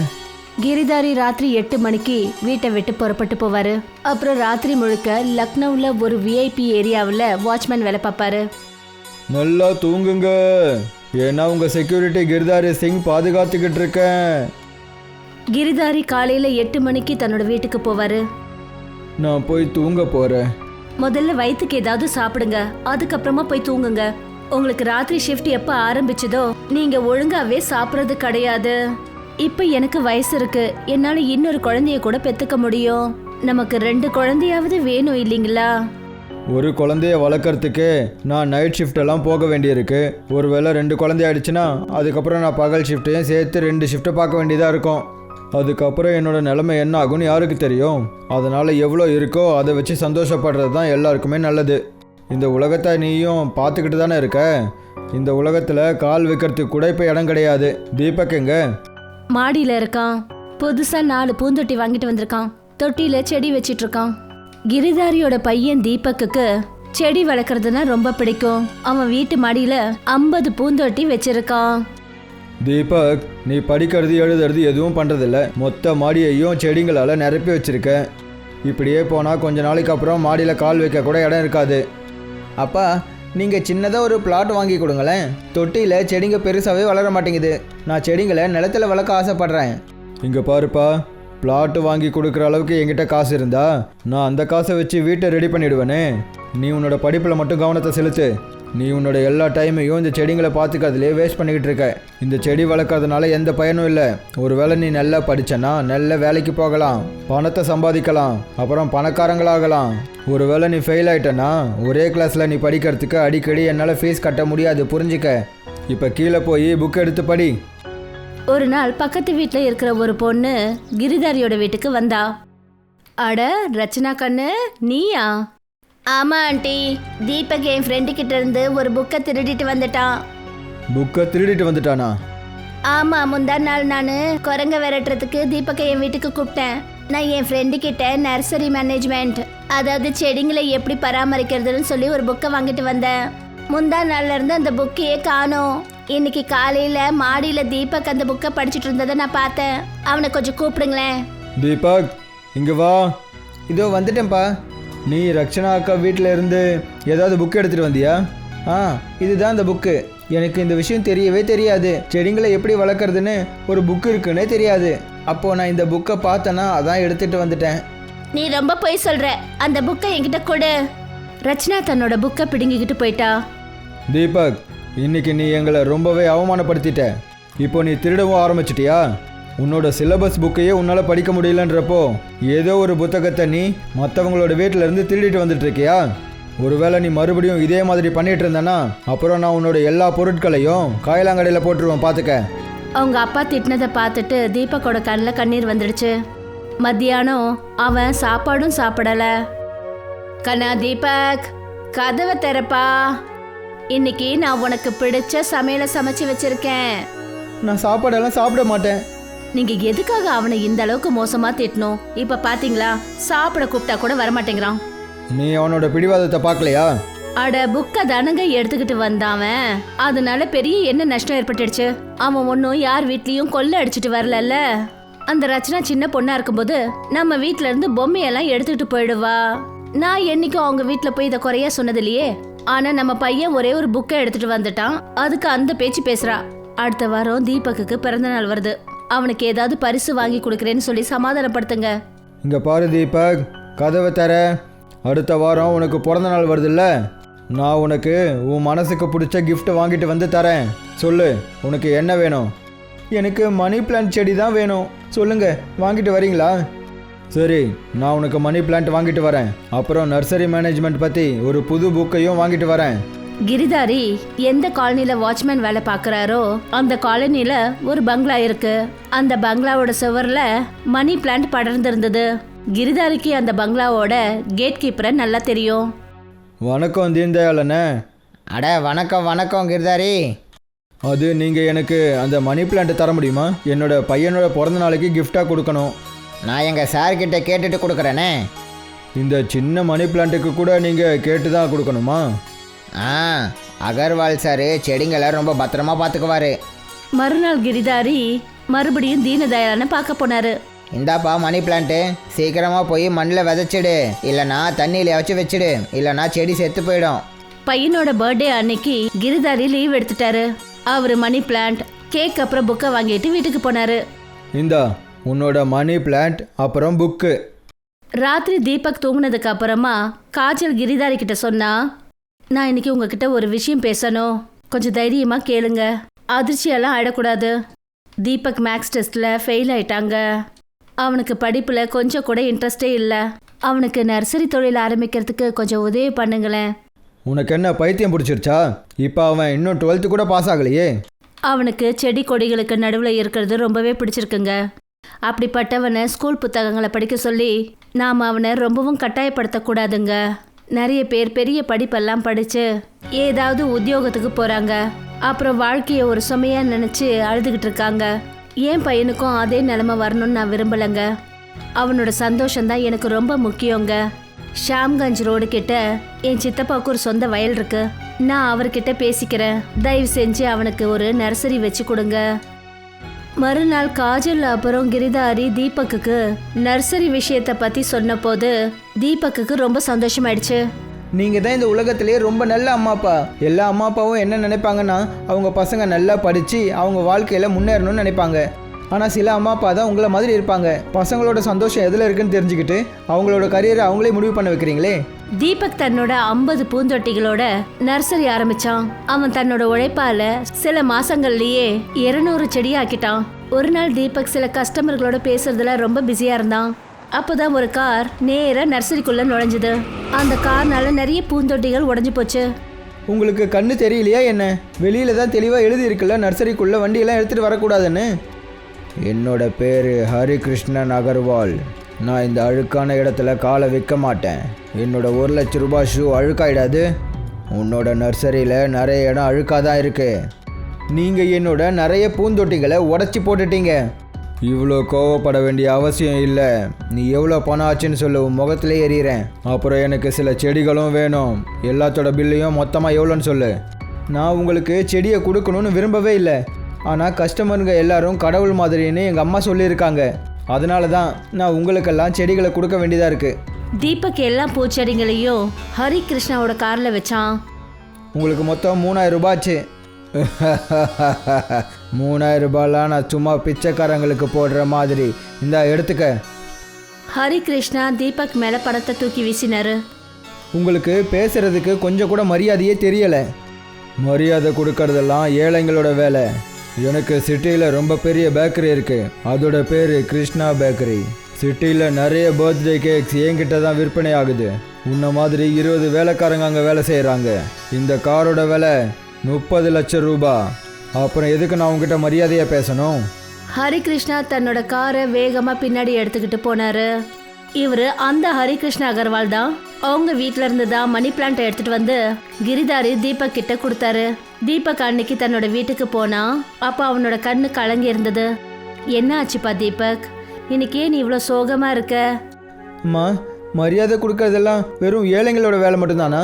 கிரிதாரி ராத்திரி 8 மணிக்கு வீட்டை விட்டு புறப்பட்டு போவாரு. அப்புறம் ராத்திரி முழுக்க லக்னோவில் ஒரு விஐபி ஏரியாவில் வாட்ச்மேன் வேலை பார்ப்பாரு. நல்லா தூங்குங்க, ஏன்னா உங்க செக்யூரிட்டி கிரிதாரி சிங் பாதுகாத்துக்கிட்டு இருக்கேன். கிரிதாரி காலையில 8 மணிக்கு தன்னோட வீட்டுக்கு போவாரு. நான் போய் தூங்க போறேன். முதல்ல வயிற்றுக்கு ஏதாவது சாப்பிடுங்க, அதுக்கப்புறமா போய் தூங்குங்க. உங்களுக்கு ராத்திரி ஷிஃப்ட் எப்ப ஆரம்பிச்சதோ நீங்க ஒழுங்காவே சாப்பிட்றது கிடையாது. இப்ப எனக்கு வயசு இருக்கு, என்னால இன்னொரு குழந்தைய கூட பெத்துக்க முடியும். நமக்கு 2 குழந்தையாவது வேணும் இல்லைங்களா? ஒரு குழந்தைய வளர்க்கறதுக்கு நான் நைட் ஷிஃப்ட் எல்லாம் போக வேண்டியிருக்கு. ஒருவேளை 2 குழந்தை ஆயிடுச்சுன்னா அதுக்கப்புறம் நான் பகல் ஷிஃப்ட்டையும் சேர்த்து 2 ஷிஃப்ட்டை பார்க்க வேண்டியதாக இருக்கும். அதுக்கப்புறம் என்னோட நிலைமை என்ன ஆகும்னு யாருக்கு தெரியும். அதனால் எவ்வளோ இருக்கோ அதை வச்சு சந்தோஷப்படுறது தான் எல்லாருக்குமே நல்லது. இந்த உலகத்தை நீயும் பார்த்துக்கிட்டு தானே இருக்க. இந்த உலகத்தில் கால் வைக்கிறதுக்கு கூட இப்போ இடம் கிடையாது. தீபக் எங்க? மாடியில இருக்கான். புதுசா 4 பூந்தொட்டி வாங்கிட்டு வந்திருக்கான். தொட்டியில செடி வச்சிட்டு இருக்கான். கிரிதாரியோட பையன் தீபக்குக்கு செடி வளர்க்கறதுனா ரொம்ப பிடிக்கும். அவன் வீட்டு மாடியில 50 பூந்தொட்டி வச்சிருக்கான். தீபக், நீ படிக்கிறது எழுதுறது எதுவும் பண்ணுறதில்ல. மொத்த மாடியையும் செடிங்களால் நிரப்பி வச்சிருக்க. இப்படியே போனால் கொஞ்ச நாளைக்கு அப்புறம் மாடியில் கால் வைக்க கூட இடம் இருக்காது. அப்பா, நீங்கள் சின்னதாக ஒரு பிளாட் வாங்கி கொடுங்களேன். தொட்டியில் செடிங்க பெருசாகவே வளர மாட்டேங்குது. நான் செடிங்களை நிலத்தில் வளர்க்க ஆசைப்பட்றேன். இங்கே பாருப்பா, பிளாட்டு வாங்கி கொடுக்குற அளவுக்கு என்கிட்ட காசு இருந்தா நான் அந்த காசை வச்சு வீட்டை ரெடி பண்ணிடுவேனே. நீ உன்னோட படிப்பில் மட்டும் கவனத்தை செலுத்து. நீ உன்னோட எல்லா டைமையும் இந்த செடிங்களை பார்த்துக்கிறதுலே வேஸ்ட் பண்ணிக்கிட்டு இருக்க. இந்த செடி வளர்க்கறதுனால எந்த பயனும் இல்லை. ஒருவேளை நீ நல்லா படிச்சனா நல்ல வேலைக்கு போகலாம், பணத்தை சம்பாதிக்கலாம், அப்புறம் பணக்காரங்களாகலாம். ஒருவேளை நீ ஃபெயில் ஆயிட்டனா ஒரே கிளாஸில் நீ படிக்கிறதுக்கு அடிக்கடி என்னால் ஃபீஸ் கட்ட முடியாது, புரிஞ்சுக்க. இப்போ கீழே போய் புக் எடுத்து படி. ஒரு நாள் பக்கத்து வீட்டில் இருக்கிற ஒரு பொண்ணு கிரிதாரியோட வீட்டுக்கு வந்தா. அட ரச்சனா கண்ணு, நீயா? ஆமா ஆண்டி, தீபக் என் ஃப்ரெண்டு கிட்ட இருந்து ஒரு புக்கை திருடிட்டு வந்துட்டான். புக்கை திருடிட்டு வந்துட்டானா? ஆமா, முந்தா நாள் நான் குரங்க விரட்டுறதுக்கு தீபக்கை என் வீட்டுக்கு கூப்பிட்டேன். நான் என் ஃப்ரெண்டு கிட்ட நர்சரி மேனேஜ்மெண்ட், அதாவது செடிங்களை எப்படி பராமரிக்கிறதுன்னு சொல்லி ஒரு புக்கை வாங்கிட்டு வந்தேன். முந்தா நாள்ல இருந்து அந்த புக்கையே காணோம். இன்னைக்கு காலையில மாடியில தீபக் அந்த புக்கை படிச்சுட்டு இருந்ததை நான் பார்த்தேன். அவனை கொஞ்சம் கூப்பிடுங்களேன். தீபக், இங்கே வா. இதோ வந்துட்டேன்ப்பா. நீ ரக்ஷனா அக்கா வீட்டில் இருந்து ஏதாவது புக் எடுத்துகிட்டு வந்தியா? இதுதான் அந்த புக்கு. எனக்கு இந்த விஷயம் தெரியவே தெரியாது. செடிங்களை எப்படி வளர்க்குறதுன்னு ஒரு புக்கு இருக்குன்னே தெரியாது. அப்போது நான் இந்த புக்கை பார்த்தேன்னா அதான் எடுத்துகிட்டு வந்துட்டேன். நீ ரொம்ப பொய் சொல்ற. அந்த புக்கை என்கிட்ட கொடு. ரச்சனா தன்னோட புக்கை பிடுங்கிக்கிட்டு போயிட்டா. தீபக், இன்னைக்கு நீ எங்களை ரொம்பவே அவமானப்படுத்திட்ட. இப்போ நீ திருடவும் ஆரம்பிச்சிட்டியா? உன்னோட சிலபஸ் புக்கையே உன்னால் படிக்க முடியலன்றப்போ ஏதோ ஒரு புத்தகத்தை நீ மற்றவங்களோட வீட்டில் இருந்து திருடிட்டு வந்துட்டு இருக்கியா? ஒருவேளை நீ மறுபடியும் இதே மாதிரி பண்ணிட்டு இருந்தனா அப்புறம் நான் உன்னோட எல்லா பொருட்களையும் காயலாங்கடையில் போட்டுருவேன், பார்த்துக்க. அவங்க அப்பா திட்டினதை பார்த்துட்டு தீபக்கோட கண்ணில் கண்ணீர் வந்துடுச்சு. மத்தியானம் அவன் சாப்பாடும் சாப்பிடல. கண்ணா தீபக், கதவை திறப்பா. இன்னைக்கு நான் உனக்கு பிடிச்ச சமையலை சமைச்சு வச்சிருக்கேன். நான் சாப்பாடெல்லாம் சாப்பிட மாட்டேன். நீங்க எதுக்காக அவனை இந்த அளவுக்கு மோசமா திட்டணும்? இப்ப பாத்தீங்களா, சாப்பிட கூப்பிட்டா கூட வரமாட்டேங்கிறான். நீ அவனோட பிடிவாதத்தை பார்க்கலையா? அட புக்க தானங்க எடுத்துக்கிட்டு வந்தாவன், அதனால பெரிய என்ன நஷ்டம் ஏற்பட்டுடுச்சு? அவன் ஒன்னும் யார் வீட்லயும் கொள்ளை அடிச்சுட்டு வரலல்ல. அந்த ரச்சனா சின்ன பொண்ணா இருக்கும்போது நம்ம வீட்ல இருந்து பொம்மையெல்லாம் எடுத்துட்டு போயிடுவா. நான் என்னைக்கும் அவங்க வீட்ல போய் இதை குறைய சொன்னது இல்லையே. ஆனா நம்ம பையன் ஒரே ஒரு புக்கை எடுத்துட்டு வந்துட்டான், அதுக்கு அந்த பேச்சு பேசுறா. அடுத்த வாரம் தீபக்குக்கு பிறந்த நாள் வருது. அவனுக்கு ஏதாவது பரிசு வாங்கி கொடுக்குறேன்னு சொல்லி சமாதானப்படுத்துங்க. இங்கே பாரு தீபக், கதவை தர. அடுத்த வாரம் உனக்கு பிறந்த நாள் வருதுல்ல, நான் உனக்கு உன் மனசுக்கு பிடிச்ச கிஃப்ட் வாங்கிட்டு வந்து தரேன். சொல்லு, உனக்கு என்ன வேணும்? எனக்கு மணி பிளான்ட் செடி தான் வேணும். சொல்லுங்க, வாங்கிட்டு வரீங்களா? சரி, நான் உனக்கு மணி பிளான்ட் வாங்கிட்டு வரேன். அப்புறம் நர்சரி மேனேஜ்மெண்ட் பற்றி ஒரு புது புக்கையும் வாங்கிட்டு வரேன். கிரிதாரி எந்த காலனில வாட்ச்மேன் வேலை பார்க்கறாரோ அந்த காலனில ஒரு பங்களா இருக்கு. அந்த பங்களாவோட சுவர்ல மணி பிளான்ட் படர்ந்திருந்தது. கிரிதாரிக்கு அந்த பங்களாவோட கேட் கீப்பரை நல்லா தெரியும். வணக்கம் தீன்தயாளனே. அட வணக்கம் வணக்கம் கிரிதாரி. அது நீங்கள் எனக்கு அந்த மணி பிளான்ட் தர முடியுமா? என்னோட பையனோட பிறந்த நாளைக்கு கிஃப்டாக கொடுக்கணும். நான் எங்கள் சார்கிட்ட கேட்டுட்டு கொடுக்குறேனே. இந்த சின்ன மணி பிளான்ட்டுக்கு கூட நீங்கள் கேட்டு தான் கொடுக்கணுமா? அகர்வால் சார் செடிங்களை ரொம்ப பத்திரமா பார்த்துக்குவாரு. மறுநாள் கிரிதாரி மறுபடியும் தீனதயாளனை பார்க்க போனாரு. இந்தாப்பா மணி பிளான்ட்டு, சீக்கிரமாக போய் மண்ணில் விதைச்சிடு, இல்லைனா தண்ணியில் வச்சிடு, இல்லைனா செடி செத்து போயிடும். பையனோட பர்த்டே அன்னைக்கு கிரிதாரி லீவ் எடுத்துட்டாரு. அவரு மணி பிளான்ட், கேக் அப்புறம் புக்கை வாங்கிட்டு வீட்டுக்கு போனாரு. இந்தா உன்னோட மணி பிளான்ட் அப்புறம் புக்கு. ராத்திரி தீபக் தூங்குனதுக்கு அப்புறமா காஜல் கிரிதாரி கிட்ட சொன்னா, நான் இன்னைக்கு உங்ககிட்ட ஒரு விஷயம் பேசணும், கொஞ்சம் தைரியமா கேளுங்க, அதிர்ச்சியெல்லாம் ஆயிடக்கூடாது. தீபக் மேக்ஸ் டெஸ்ட்ல ஃபெயில் ஆயிட்டாங்க. அவனுக்கு படிப்புல கொஞ்சம் கூட இன்ட்ரெஸ்டே இல்லை. அவனுக்கு நர்சரி தொழில் ஆரம்பிக்கிறதுக்கு கொஞ்சம் உதவி பண்ணுங்களேன். உனக்கு என்ன பைத்தியம் பிடிச்சிருச்சா? இப்போ அவன் இன்னும் 12th கூட பாஸ் ஆகலையே. அவனுக்கு செடி கொடிகளுக்கு நடுவில் இருக்கிறது ரொம்பவே பிடிச்சிருக்குங்க. அப்படிப்பட்டவனை ஸ்கூல் புத்தகங்களை படிக்க சொல்லி நாம் அவனை ரொம்பவும் கட்டாயப்படுத்தக்கூடாதுங்க. நிறைய பேர் பெரிய படிப்பெல்லாம் படித்து ஏதாவது உத்தியோகத்துக்கு போகிறாங்க, அப்புறம் வாழ்க்கையை ஒரு சுமையாக நினச்சி அழுதுகிட்டு இருக்காங்க. என் பையனுக்கும் அதே நிலைமை வரணும்னு நான் விரும்பலைங்க. அவனோட சந்தோஷம்தான் எனக்கு ரொம்ப முக்கியங்க. ஷாம்கஞ்ச் ரோடு கிட்ட என் சித்தப்பாவுக்கு ஒரு சொந்த வயல் இருக்கு. நான் அவர்கிட்ட பேசிக்கிறேன். தயவு செஞ்சு அவனுக்கு ஒரு நர்சரி வச்சு கொடுங்க. மறுநாள் காஜல் அப்புறம் கிரிதாரி தீபக்குக்கு நர்சரி விஷயத்தை பற்றி சொன்னபோது தீபக்குக்கு ரொம்ப சந்தோஷமாயிடுச்சு. நீங்கள் தான் இந்த உலகத்திலேயே ரொம்ப நல்ல அம்மா அப்பா. எல்லா அம்மா அப்பாவும் என்ன நினைப்பாங்கன்னா அவங்க பசங்க நல்லா படித்து அவங்க வாழ்க்கையில் முன்னேறணும்னு நினைப்பாங்க. ஆனால் சில அம்மா அப்பா தான் உங்களை மாதிரி இருப்பாங்க. பசங்களோட சந்தோஷம் எதில் இருக்குன்னு தெரிஞ்சுக்கிட்டு அவங்களோட கரியரை அவங்களே முடிவு பண்ண வைக்கிறீங்களே. தீபக் தன்னோட 50 பூந்தொட்டிகளோட நர்சரி ஆரம்பிச்சான். அவன் தன்னோட உழைப்பால சில மாசங்கள்லயே 200 செடியாக்கிட்டான். ஒரு நாள் தீபக் சில கஸ்டமர்களோட பேசுறதுல ரொம்ப பிஸியா இருந்தான். அப்போதான் ஒரு கார் நேரா நர்சரிக்குள்ள நுழைஞ்சுது. அந்த கார்னால நிறைய பூந்தொட்டிகள் உடைஞ்சு போச்சு. உங்களுக்கு கண்ணு தெரியலையா என்ன? வெளியில தான் தெளிவாக எழுதி இருக்குல்ல, நர்சரிக்குள்ள வண்டியெல்லாம் எடுத்துகிட்டு வரக்கூடாதுன்னு. என்னோட பேர் ஹரிகிருஷ்ணன் அகர்வால். நான் இந்த அழுக்கான இடத்துல காலை வைக்க மாட்டேன். என்னோட 1 லட்சம் ரூபாய் ஷூ அழுக்காயிடாது. உன்னோட நர்சரியில் நிறைய இடம் அழுக்காக தான் இருக்குது. நீங்கள் என்னோட நிறைய பூந்தொட்டிகளை உடச்சி போட்டுட்டீங்க. இவ்வளோ கோவப்பட வேண்டிய அவசியம் இல்லை. நீ எவ்வளோ பணம் ஆச்சுன்னு சொல்லு, உன் முகத்திலே எறிகிறேன். அப்புறம் எனக்கு சில செடிகளும் வேணும். எல்லாத்தோட பில்லையும் மொத்தமாக எவ்வளோன்னு சொல்லு. நான் உங்களுக்கு செடியை கொடுக்கணும்னு விரும்பவே இல்லை. ஆனால் கஸ்டமருங்க எல்லாரும் கடவுள் மாதிரின்னு எங்கள் அம்மா சொல்லியிருக்காங்க. அதனால தான் நான் உங்களுக்கெல்லாம் செடிகளை கொடுக்க வேண்டியதாக இருக்குது. தீபக் எல்லா பூச்செடிகளையும் ஹரிகிருஷ்ணாவோட கார்ல வச்சான். உங்களுக்கு மொத்தம் 3000 ரூபாய் ஆச்சு. 3000 ரூபாய்லாம் நான் சும்மா பிச்சைக்காரங்களுக்கு போடுற மாதிரி. இந்தா எடுத்துக்க. ஹரிகிருஷ்ணா தீபக் மேல பணத்தை தூக்கி வீசினாரு. உங்களுக்கு பேசுறதுக்கு கொஞ்சம் கூட மரியாதையே தெரியலை. மரியாதை கொடுக்கறதெல்லாம் ஏழைங்களோட வேலை. எனக்கு சிட்டியில் ரொம்ப பெரிய பேக்கரி இருக்குது. அதோட பேர் கிருஷ்ணா பேக்கரி. சிட்டியில் நிறைய பர்த்டே கேக்ஸ் என்கிட்ட தான் விற்பனை ஆகுது. உன்ன மாதிரி 20 வேலைக்காரங்க அங்கே வேலை செய்கிறாங்க. இந்த காரோட விலை 30 லட்சம் ரூபாய். அப்புறம் எதுக்கு நான் உங்ககிட்ட மரியாதையாக பேசணும்? ஹரிகிருஷ்ணா தன்னோட காரை வேகமா பின்னாடி எடுத்துக்கிட்டு போனாரு. இவரு அந்த ஹரிகிருஷ்ண அகர்வால் தான். அவங்க வீட்ல இருந்து தான் மணி பிளான்ட் எடுத்துட்டு வந்து கிரிதாரி தீபக் கிட்ட கொடுத்தாரு. தீபக் அன்னைக்கு தன்னோட வீட்டுக்கு போனா அப்ப அவனோட கண்ணு கலங்கி இருந்தது. என்ன ஆச்சுப்பா தீபக், இன்னைக்கே நீ இவ்வளோ சோகமா இருக்க? அம்மா, மரியாதை கொடுக்கறதெல்லாம் வெறும் ஏழைங்களோட வேலை மட்டும்தானா?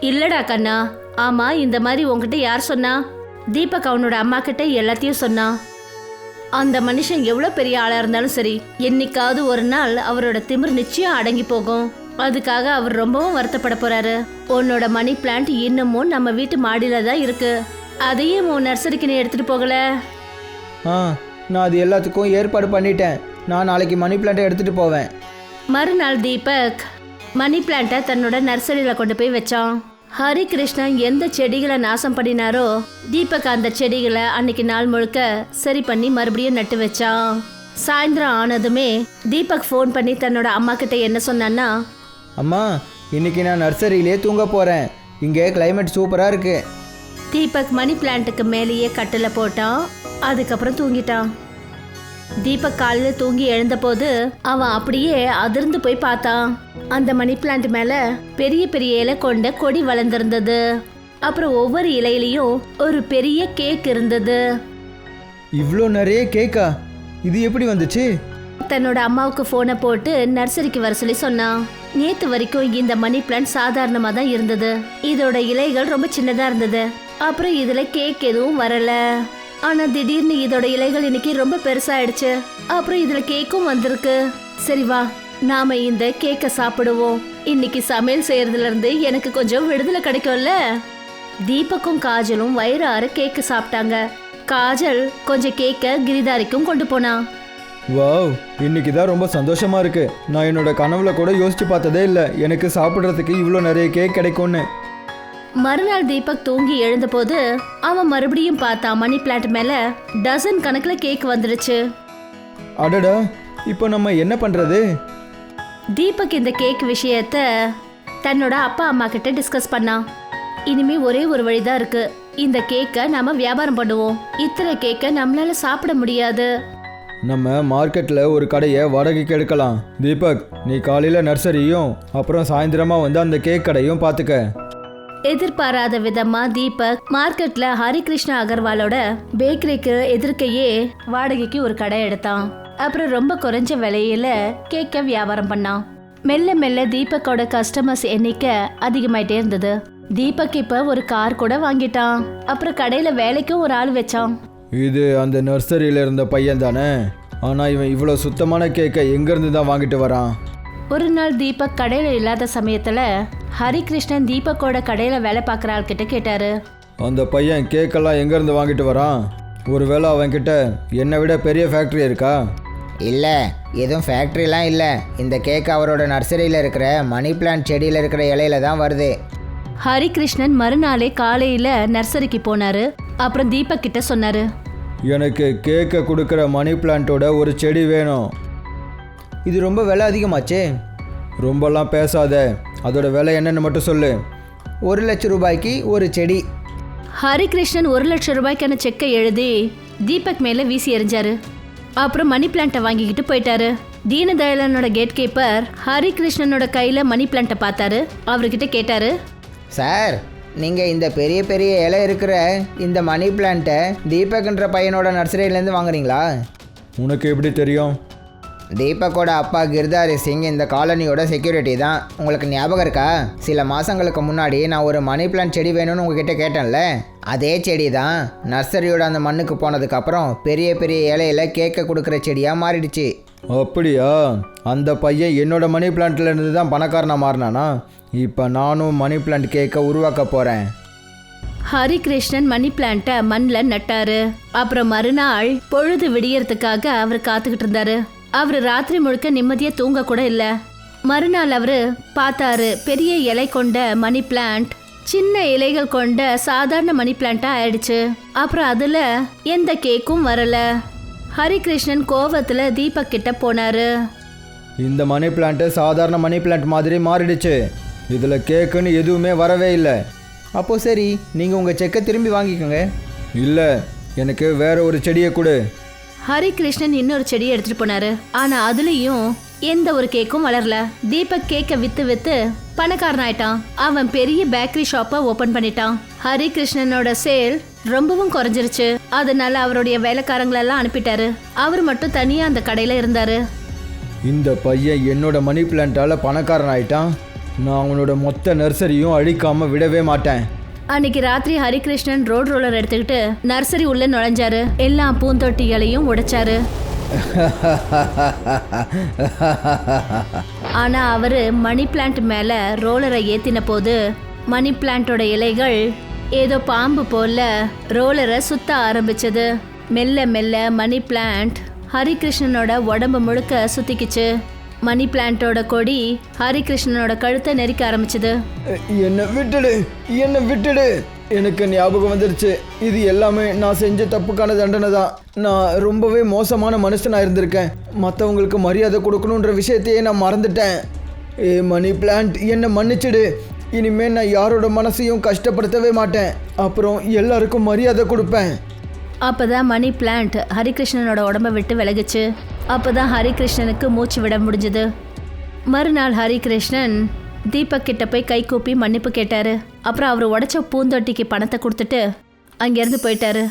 இல்லடா கண்ணா. ஆமா, இந்த மாதிரி உன்கிட்ட யார் சொன்னா? தீபக் அவனோட அம்மா கிட்ட எல்லாத்தையும் சொன்னான். அந்த மனுஷன் எவ்வளோ பெரிய ஆளா இருந்தாலும் சரி, என்னைக்காவது ஒரு நாள் அவரோட திமிர் நிச்சயம் அடங்கி போகும். அதுக்காக அவர் ரொம்பவும் வருத்தப்பட போறாரு. உன்னோட மணி பிளான்ட் இன்னமும் நம்ம வீட்டு மாடியில தான் இருக்கு. அதையும் உன் நர்சரிக்கு நீ எடுத்துட்டு போகல? நான் அது எல்லாத்துக்கும் ஏற்பாடு பண்ணிட்டேன். நான் நாளைக்கு மணி பிளான்ட்டை எடுத்துட்டு போவேன். மறுநாள் தீபக் மணி பிளான்ட்டை தன்னோட நர்சரியில கொண்டு போய் வச்சான். ஹரிகிருஷ்ணன் எந்த செடிகளை நாசம் பண்ணினாரோ தீபக் அந்த செடிகளை அன்னைக்கு நாள் முழுக்க சரி பண்ணி மறுபடியும் நட்டு வச்சான். சாயந்தரம் ஆனதுமே தீபக் ஃபோன் பண்ணி தன்னோட அம்மா கிட்ட என்ன சொன்னான்னா, அம்மா, இன்னைக்கு நான் நர்சரியிலே தூங்க போகிறேன். இங்கே கிளைமேட் சூப்பராக இருக்கு. தீபக் மணி பிளான்ட்டுக்கு மேலேயே கட்டில போட்டான். அதுக்கப்புறம் தூங்கிட்டான். தீபக் காலையில் தூங்கி எழுந்தபோது அவன் அப்படியே அதிர்ந்து போய் பார்த்தான். அந்த மணி பிளான்ட் மேல பெரிய பெரிய இலை கொண்ட கொடி வளர்ந்திருந்தது. அப்புறம் ஒவ்வொரு இலையிலையும் ஒரு பெரிய கேக் இருந்தது. இவ்வளோ நிறைய கேக்கா? இது எப்படி வந்துச்சு? தன்னோட அம்மாவுக்கு போனை போட்டு நர்சரிக்கு வர சொல்லி சொன்னான். நேத்து வரைக்கும் இந்த மணி பிளான்ட் சாதாரணமா தான் இருந்தது. இதோட இலைகள் ரொம்ப சின்னதா இருந்தது. அப்புறம் இதுல கேக் எதுவும் வரல. ஆனா திடீர்னு இதோட இலைகள் இன்னைக்கு ரொம்ப பெருசாயிடுச்சு. அப்புறம் இதுல கேக்கும் வந்திருக்கு. சரி வா, நாம இந்த கேக்க சாப்பிடுவோம். இன்னைக்கு சமையல் செய்யறதுல இருந்து எனக்கு கொஞ்சம் விடுதலை கிடைக்கும்ல. தீபக்கும் காஜலும் வயிறார கேக்கு சாப்பிட்டாங்க. காஜல் கொஞ்சம் கேக்க கிரிதாரிக்கும் கொண்டு போனா. வாவ், இன்னைக்கு தான் ரொம்ப சந்தோஷமா இருக்கு. நான் என்னோட கனவுல கூட யோசிச்சு பார்த்ததே இல்லை எனக்கு சாப்பிட்றதுக்கு இவ்வளோ நிறைய கேக் கிடைக்கும்னு. மறுநாள் தீபக் தூங்கி எழுந்தபோது அவன் மறுபடியும் பார்த்தான். மணி பிளான்ட் மேல டசன் கணக்குல கேக் வந்துருச்சு. அடடா, இப்போ நம்ம என்ன பண்றது? தீபக் இந்த கேக் விஷயத்த தன்னோட அப்பா அம்மா கிட்ட டிஸ்கஸ் பண்ணான். இனிமே ஒரே ஒரு வழிதான் இருக்கு. இந்த கேக்கை நாம வியாபாரம் பண்ணுவோம். இத்தனை கேக்கை நம்மளால சாப்பிட முடியாது. நம்ம மார்க்கெட்டில் ஒரு கடையை வாடகைக்கு எடுக்கலாம். தீபக், நீ காலையில் நர்சரியும் அப்புறம் சாயந்தரமா வந்து அந்த கேக் கடையும் பார்த்துக்க. எதிர்பாராத விதமா தீபக் மார்க்கெட்ல ஹரிகிருஷ்ணா அகர்வாலோட பேக்கரிக்கு எதிர்க்கையே வாடகைக்கு ஒரு கடை எடுத்தான். அப்புறம் ரொம்ப குறைஞ்ச விலையில கேக்க வியாபாரம் பண்ணான். மெல்ல மெல்ல தீபக்கோட கஸ்டமர்ஸ் எண்ணிக்கை அதிகமாயிட்டே இருந்தது. தீபக் இப்ப ஒரு கார் கூட வாங்கிட்டான். அப்புறம் கடையில வேலைக்கும் ஒரு ஆள் வச்சான். இது அந்த நர்சரியில் இருந்த பையன் தானே? ஆனால் இவன் இவ்வளோ சுத்தமான கேக்கை எங்கேருந்து தான் வாங்கிட்டு வரான்? ஒரு நாள் தீபக் கடையில இல்லாத சமயத்துல ஹரிகிருஷ்ணன் தீபக்கோட கடையில வேலை பார்க்குற ஆள்கிட்ட கேட்டாரு. அந்த பையன் கேக்கெல்லாம் எங்கேருந்து வாங்கிட்டு வரான்? ஒருவேளை அவன்கிட்ட என்னை விட பெரிய ஃபேக்ட்ரி இருக்கா? இல்லை, எதுவும் ஃபேக்ட்ரிலாம் இல்லை. இந்த கேக் அவரோட நர்சரியில் இருக்கிற மணி பிளான்ட் செடியில் இருக்கிற இலையில தான் வருது. ஹரிகிருஷ்ணன் மறுநாளே காலையில நர்சரிக்கு போனாரு. அப்புறம் தீபக் கிட்ட சொன்னாரு, எனக்கு கேக்கை கொடுக்குற மணி பிளான்ட்டோட ஒரு செடி வேணும். இது ரொம்ப விலை அதிகமாச்சே. ரொம்பலாம் பேசாத, அதோட விலை என்னன்னு மட்டும் சொல்லு. 1,00,000 ரூபாய்க்கு ஒரு செடி. ஹரிகிருஷ்ணன் 1,00,000 ரூபாய்க்கான செக்கை எழுதி தீபக் மேல வீசி எறிஞ்சாரு. அப்புறம் மணி பிளான்ட்டை வாங்கிக்கிட்டு போயிட்டாரு. தீனதயாளனோட கேட் கீப்பர் ஹரிகிருஷ்ணனோட கையில மணி பிளான்ட்டை பார்த்தாரு. அவர்கிட்ட கேட்டாரு, சார், நீங்கள் இந்த பெரிய பெரிய இலை இருக்கிற இந்த மணி பிளான்ட்டை தீபக்ன்ற பையனோட நர்சரியிலேருந்து வாங்குறீங்களா? உனக்கு எப்படி தெரியும்? தீபக்கோட அப்பா கிர்தாரி சிங் இந்த காலனியோட செக்யூரிட்டி தான். உங்களுக்கு ஞாபகம் இருக்கா? சில மாதங்களுக்கு முன்னாடி நான் ஒரு மணி பிளான்ட் செடி வேணும்னு உங்ககிட்ட கேட்டேன்ல, அதே செடி தான் நர்சரியோட அந்த மண்ணுக்கு போனதுக்கப்புறம் பெரிய பெரிய இலையில கேட்க கொடுக்குற செடியாக மாறிடுச்சு. அப்படியா? அந்த பையன் என்னோட மணி பிளான்ட்ல இருந்து தான் பணக்காரனா மாறினானா? இப்போ நானும் மணி பிளான்ட் கேக்கை உருவாக்க போகிறேன். ஹரிகிருஷ்ணன் மணி பிளான்ட்டை மண்ணில் நட்டாரு. அப்புறம் மறுநாள் பொழுது விடியறதுக்காக அவர் காத்துக்கிட்டு இருந்தாரு. அவர் ராத்திரி முழுக்க நிம்மதியா தூங்க கூட இல்லை. மறுநாள் அவரு பார்த்தாரு, பெரிய இலை கொண்ட மணி பிளான்ட் சின்ன இலைகள் கொண்ட சாதாரண மணி பிளான்ட்டா ஆயிடுச்சு. அப்புறம் அதுல எந்த கேக்கும் வரல. ஹரிகிருஷ்ணன் கோவத்துல தீபக் கிட்ட போனாரு. இந்த மணி பிளான்ட்டு சாதாரண மணி பிளான்ட் மாதிரி மாறிடுச்சு. இதில் கேக்குன்னு எதுவுமே வரவே இல்லை. அப்போது சரி, நீங்கள் உங்கள் செக்கை திரும்பி வாங்கிக்கோங்க. இல்லை, எனக்கு வேற ஒரு செடியை கொடு. ஹரிகிருஷ்ணன் இன்னொரு செடியை எடுத்துட்டு போனாரு. ஆனா அதுலயும் எந்த ஒரு கேக்கும் வளரல. தீபக் கேக்கை வித்து வித்து பணக்காரன் ஆயிட்டான். அவன் பெரிய பேக்கரி ஷாப்பை ஓபன் பண்ணிட்டான். ஹரிகிருஷ்ணனோட சேல் ரொம்பவும் குறைஞ்சிருச்சு. அதனால அவருடைய வேலைக்காரங்களெல்லாம் அனுப்பிட்டாரு. அவர் மட்டும் தனியா அந்த கடையில இருந்தாரு. இந்த பையன் என்னோட மணி பிளான்ட்டால் பணக்காரன் ஆயிட்டான். நான் அவனோட மொத்த நர்சரியும் அழிக்காம விடவே மாட்டேன். அன்னைக்கு ராத்திரி ஹரிகிருஷ்ணன் ரோட் ரோலர் எடுத்துக்கிட்டு நர்சரி உள்ள நுழைஞ்சாரு. எல்லா பூந்தொட்டிகளையும் உடைச்சாரு. ஆனா அவரு மணி பிளான்ட் மேல ரோலரை ஏத்தின போது மணி பிளான்ட்டோட இலைகள் ஏதோ பாம்பு போல ரோலரை சுத்த ஆரம்பிச்சது. மெல்ல மெல்ல மணி பிளான்ட் ஹரிகிருஷ்ணனோட உடம்பு முழுக்க சுத்திக்குச்சு. மணி பிளான்ட்டோட கொடி ஹரிகிருஷ்ணனோட கழுத்தை நெரிக்க ஆரம்பிச்சது. என்னை விட்டுடு, என்னை விட்டுடு. எனக்கு ஞாபகம் வந்துருச்சு, இது எல்லாமே நான் செஞ்ச தப்புக்கான தண்டனை தான். நான் ரொம்பவே மோசமான மனுஷனாக இருந்திருக்கேன். மற்றவங்களுக்கு மரியாதை கொடுக்கணுன்ற விஷயத்தையே நான் மறந்துட்டேன். மணி பிளான்ட், என்னை மன்னிச்சிடு. இனிமேல் நான் யாரோட மனசையும் கஷ்டப்படுத்தவே மாட்டேன். அப்புறம் எல்லாருக்கும் மரியாதை கொடுப்பேன். அப்பதான் மணி பிளான்ட் ஹரிகிருஷ்ணனோட உடம்ப விட்டு விலகுச்சு. அப்பதான் ஹரிகிருஷ்ணனுக்கு மூச்சு விட முடிஞ்சது. மறுநாள் ஹரிகிருஷ்ணன் தீபக் கிட்ட போய் கை கூப்பி மன்னிப்பு கேட்டாரு. அப்புறம் அவர் உடைச்ச பூந்தொட்டிக்கு பணத்தை கொடுத்துட்டு அங்கேருந்து போயிட்டாரு.